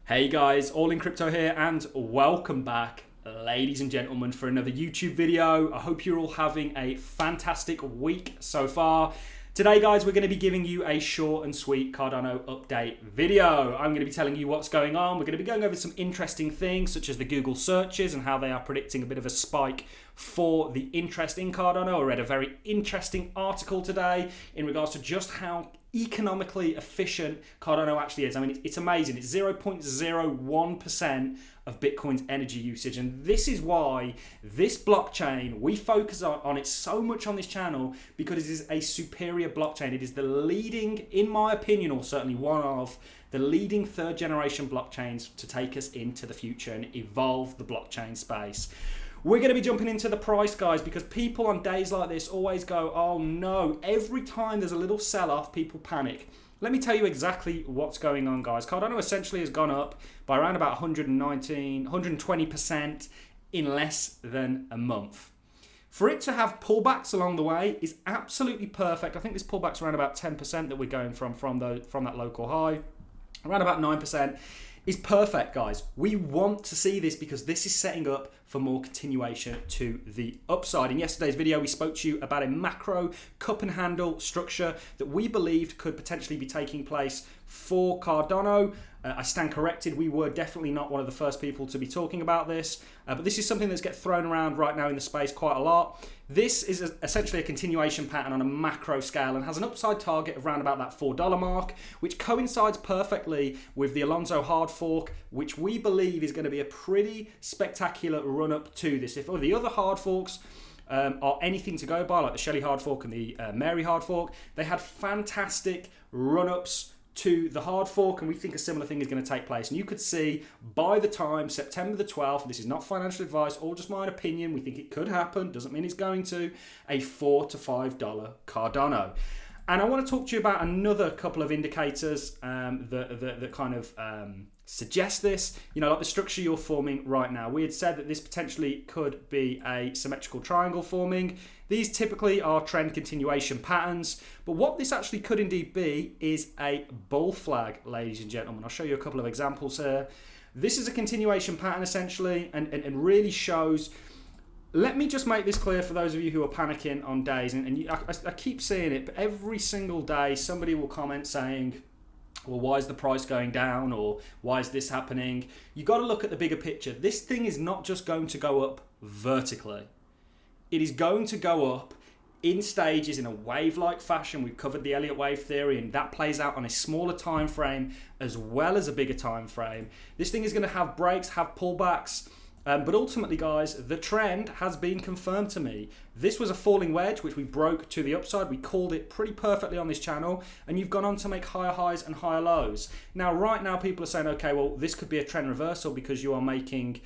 Hey guys, All in Crypto here and welcome back, ladies and gentlemen, for another YouTube video. I hope you're all having a fantastic week so far. Today guys, we're going to be giving you a short and sweet Cardano update video. I'm going to be telling you what's going on. We're going to be going over some interesting things such as the Google searches and how they are predicting a bit of a spike for the interest in Cardano. I read a very interesting article today in regards to just how economically efficient Cardano actually is. I mean, it's amazing. It's 0.01% of Bitcoin's energy usage. And this is why this blockchain, we focus on it so much on this channel because it is a superior blockchain. It is the leading, in my opinion, or certainly one of the leading third generation blockchains to take us into the future and evolve the blockchain space. We're going to be jumping into the price, guys, because people on days like this always go, oh no, every time there's a little sell-off, people panic. Let me tell you exactly what's going on, guys. Cardano essentially has gone up by around about 120% in less than a month. For it to have pullbacks along the way is absolutely perfect. I think this pullback's around about 10% that we're going from that local high. Around about 9%. Is perfect, guys. We want to see this because this is setting up for more continuation to the upside. In yesterday's video, we spoke to you about a macro cup and handle structure that we believed could potentially be taking place for Cardano. I stand corrected. We were definitely not one of the first people to be talking about this, but this is something that's getting thrown around right now in the space quite a lot. This is essentially a continuation pattern on a macro scale and has an upside target of around about that $4 mark, which coincides perfectly with the Alonzo hard fork, which we believe is going to be a pretty spectacular run up to this. If the other hard forks are anything to go by, like the Shelley hard fork and the Mary hard fork, they had fantastic run ups to the hard fork, and we think a similar thing is going to take place. And you could see by the time September the 12th, this is not financial advice or just my opinion, we think it could happen, doesn't mean it's going to, a $4 to $5 Cardano. And I want to talk to you about another couple of indicators that kind of suggest this, like the structure you're forming right now. We had said that this potentially could be a symmetrical triangle forming. These typically are trend continuation patterns, but what this actually could indeed be is a bull flag, ladies and gentlemen. I'll show you a couple of examples here. This is a continuation pattern essentially, and really shows. Let me just make this clear for those of you who are panicking on days, and I keep seeing it, but every single day somebody will comment saying, well, why is the price going down, or why is this happening? You got to look at the bigger picture. This thing is not just going to go up vertically. It is going to go up in stages in a wave-like fashion. We've covered the Elliott wave theory, and that plays out on a smaller time frame as well as a bigger time frame. This thing is going to have breaks, have pullbacks. But ultimately, guys, the trend has been confirmed to me. This was a falling wedge, which we broke to the upside. We called it pretty perfectly on this channel, and you've gone on to make higher highs and higher lows. Now, right now, people are saying, okay, well, this could be a trend reversal because you are making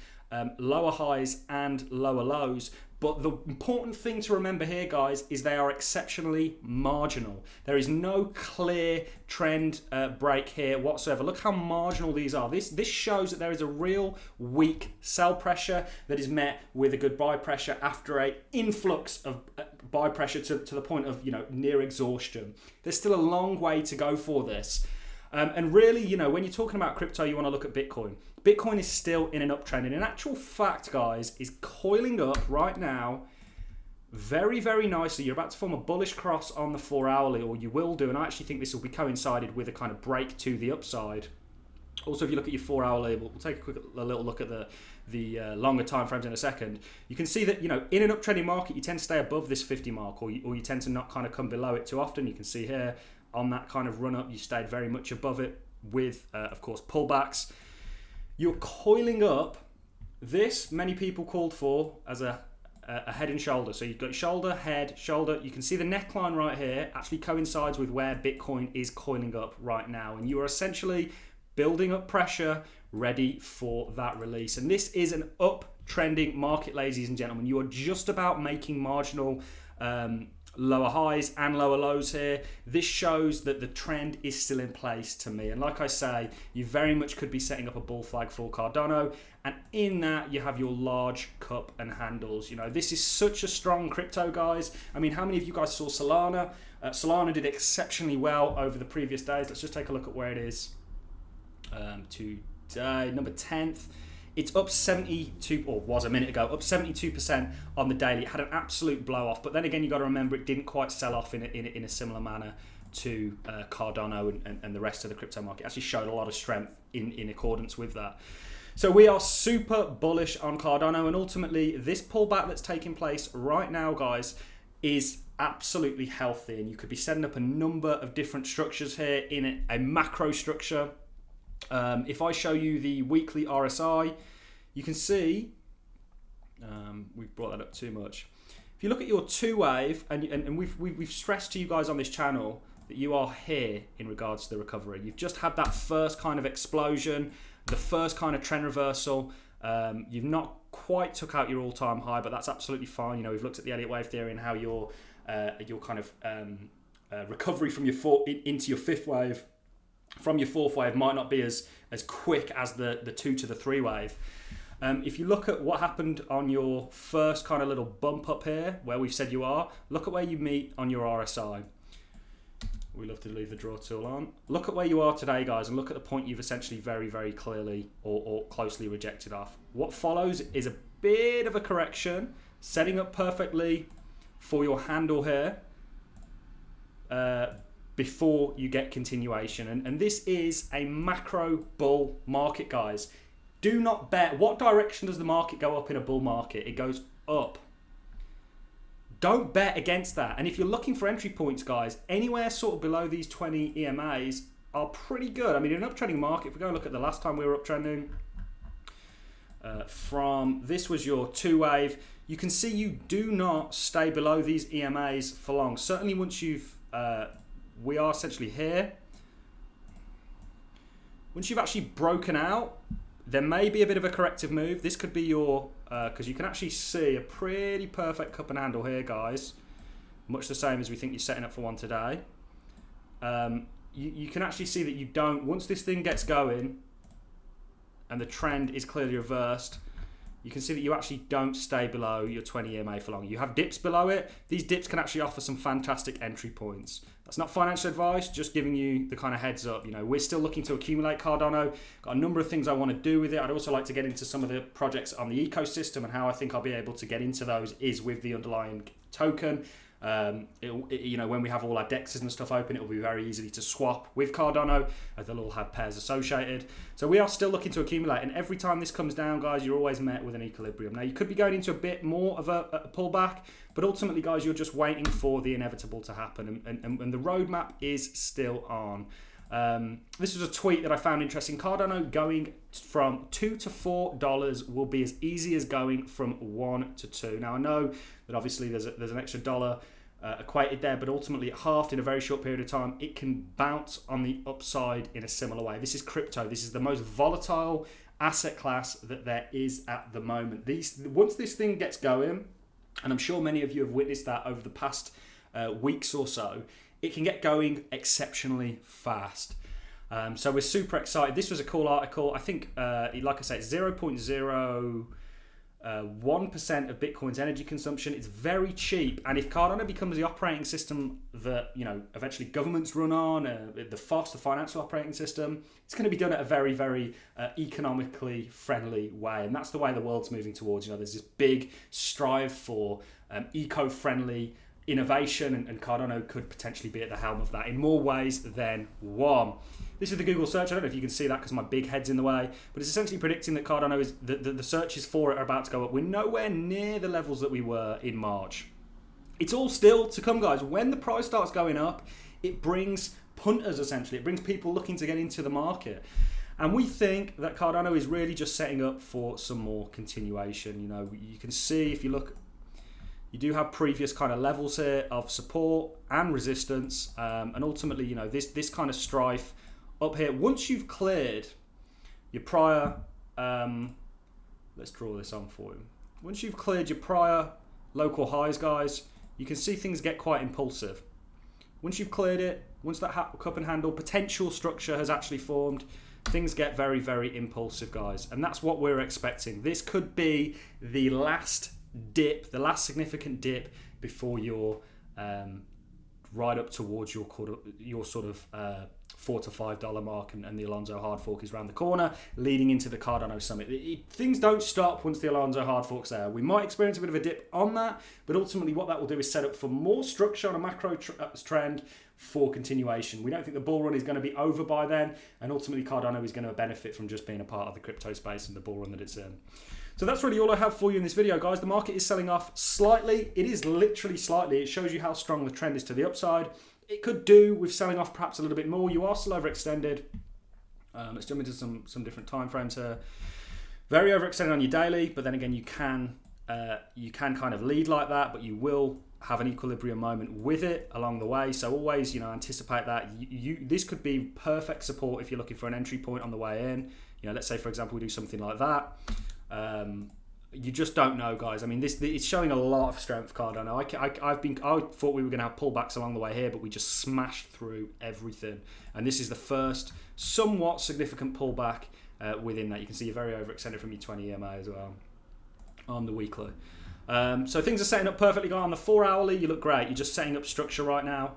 lower highs and lower lows. But the important thing to remember here, guys, is they are exceptionally marginal. There is no clear trend break here whatsoever. Look how marginal these are. This shows that there is a real weak sell pressure that is met with a good buy pressure after an influx of buy pressure to the point of near exhaustion. There's still a long way to go for this. And really, when you're talking about crypto, you want to look at Bitcoin. Bitcoin is still in an uptrend, and in actual fact, guys, is coiling up right now very, very nicely. You're about to form a bullish cross on the 4-hourly, or you will do, and I actually think this will be coincided with a kind of break to the upside. Also, if you look at your 4-hourly, we'll take a little look at the longer time frames in a second. You can see that in an uptrending market, you tend to stay above this 50 mark, or you tend to not kind of come below it too often. You can see here on that kind of run up, you stayed very much above it with, of course, pullbacks. You're coiling up. This, many people called for as a head and shoulder. So you've got shoulder, head, shoulder. You can see the neckline right here actually coincides with where Bitcoin is coiling up right now. And you are essentially building up pressure, ready for that release. And this is an uptrending market, ladies and gentlemen. You are just about making marginal lower highs and lower lows here. This shows that the trend is still in place to me. And like I say, you very much could be setting up a bull flag for Cardano. And in that, you have your large cup and handles. This is such a strong crypto, guys. I mean, how many of you guys saw Solana? Solana did exceptionally well over the previous days. Let's just take a look at where it is number 10th. It's up 72, or was a minute ago, up 72% on the daily. It had an absolute blow off, but then again, you got to remember it didn't quite sell off in a similar manner to Cardano and the rest of the crypto market. It actually showed a lot of strength in accordance with that. So we are super bullish on Cardano, and ultimately this pullback that's taking place right now, guys, is absolutely healthy, and you could be setting up a number of different structures here in a macro structure. If I show you the weekly RSI, you can see we've brought that up too much. If you look at your two wave, and we've stressed to you guys on this channel that you are here in regards to the recovery. You've just had that first kind of explosion, the first kind of trend reversal. You've not quite took out your all-time high, but that's absolutely fine. You know, we've looked at the Elliott wave theory and how your kind of recovery from your into your fifth wave from your fourth wave might not be as quick as the 2 to the 3 wave. If you look at what happened on your first kind of little bump up here, where we've said you are, look at where you meet on your RSI. We love to leave the draw tool on. Look at where you are today, guys, and look at the point you've essentially very, very clearly or closely rejected off. What follows is a bit of a correction, setting up perfectly for your handle here before you get continuation. And this is a macro bull market, guys. Do not bet. What direction does the market go up in a bull market? It goes up. Don't bet against that. And if you're looking for entry points, guys, anywhere sort of below these 20 EMAs are pretty good. I mean, in an uptrending market, if we go and look at the last time we were uptrending, from this was your 2 wave, you can see you do not stay below these EMAs for long. Certainly once you've, we are essentially here. Once you've actually broken out, there may be a bit of a corrective move. This could be your, because you can actually see a pretty perfect cup and handle here, guys. Much the same as we think you're setting up for one today. You can actually see that you don't, once this thing gets going and the trend is clearly reversed, you can see that you actually don't stay below your 20 EMA for long. You have dips below it. These dips can actually offer some fantastic entry points. That's not financial advice, just giving you the kind of heads up. You know, we're still looking to accumulate Cardano. Got a number of things I want to do with it. I'd also like to get into some of the projects on the ecosystem, and how I think I'll be able to get into those is with the underlying token. You know, when we have all our dexes and stuff open, it will be very easy to swap with Cardano, as they'll all have pairs associated. So we are still looking to accumulate, and every time this comes down, guys, you're always met with an equilibrium. Now, you could be going into a bit more of a pullback, but ultimately, guys, you're just waiting for the inevitable to happen, and the roadmap is still on. This was a tweet that I found interesting. Cardano going from $2 to $4 will be as easy as going from 1 to 2. Now, I know that obviously there's an extra dollar equated there, but ultimately it halved in a very short period of time. It can bounce on the upside in a similar way. This is crypto. This is the most volatile asset class that there is at the moment. Once this thing gets going, and I'm sure many of you have witnessed that over the past weeks or so, it can get going exceptionally fast. So we're super excited. This was a cool article. I think, like I say, it's 0.01% of Bitcoin's energy consumption. It's very cheap. And if Cardano becomes the operating system that, you know, eventually governments run on, the FOSS, the financial operating system, it's going to be done at a very, very economically friendly way. And that's the way the world's moving towards. You know, there's this big strive for eco-friendly innovation, and Cardano could potentially be at the helm of that in more ways than one. This is the Google search. I don't know if you can see that because my big head's in the way, but it's essentially predicting that Cardano is the searches for it are about to go up. We're nowhere near the levels that we were in March. It's all still to come, guys. When the price starts going up, it brings punters, essentially. It brings people looking to get into the market. And we think that Cardano is really just setting up for some more continuation. You know, you can see if you look, you do have previous kind of levels here of support and resistance, and ultimately, you know, this kind of strife up here. Once you've cleared your prior, let's draw this on for you. Once you've cleared your prior local highs, guys, you can see things get quite impulsive. Once you've cleared it, once that cup and handle potential structure has actually formed, things get very, very impulsive, guys. And that's what we're expecting. This could be the last dip, the last significant dip before you're right up towards your sort of $4 to $5 mark, and the Alonso hard fork is around the corner, leading into the Cardano summit. Things don't stop once the Alonso hard fork's there. We might experience a bit of a dip on that, but ultimately what that will do is set up for more structure on a macro trend for continuation. We don't think the bull run is going to be over by then, and ultimately Cardano is going to benefit from just being a part of the crypto space and the bull run that it's in. So that's really all I have for you in this video, guys. The market is selling off slightly. It is literally slightly. It shows you how strong the trend is to the upside. It could do with selling off perhaps a little bit more. You are still overextended. Let's jump into some different time frames here. Very overextended on your daily, but then again, you can kind of lead like that, but you will have an equilibrium moment with it along the way. So always, anticipate that. This could be perfect support if you're looking for an entry point on the way in. Let's say, for example, we do something like that. You just don't know, guys. I mean, it's showing a lot of strength, Cardano. I thought we were going to have pullbacks along the way here, but we just smashed through everything. And this is the first somewhat significant pullback within that. You can see you're very overextended from your 20 EMA as well on the weekly. So things are setting up perfectly, guys. On the 4 hourly, you look great. You're just setting up structure right now.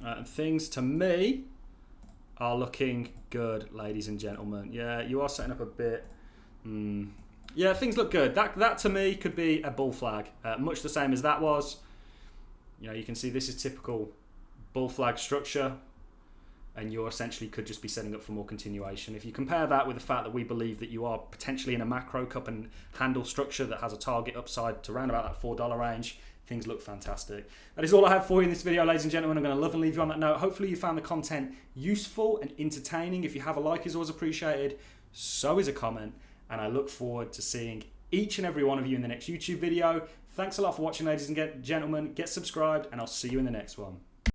And things, to me, are looking good, ladies and gentlemen. Yeah, you are setting up a bit. Yeah, things look good. That to me could be a bull flag, much the same as that was. You can see this is typical bull flag structure, and you essentially could just be setting up for more continuation. If you compare that with the fact that we believe that you are potentially in a macro cup and handle structure that has a target upside to around about that $4 range, things look fantastic. That is all I have for you in this video, ladies and gentlemen. I'm going to love and leave you on that note. Hopefully you found the content useful and entertaining. If you have, a like is always appreciated. So is a comment. And I look forward to seeing each and every one of you in the next YouTube video. Thanks a lot for watching, ladies and gentlemen. Get subscribed, and I'll see you in the next one.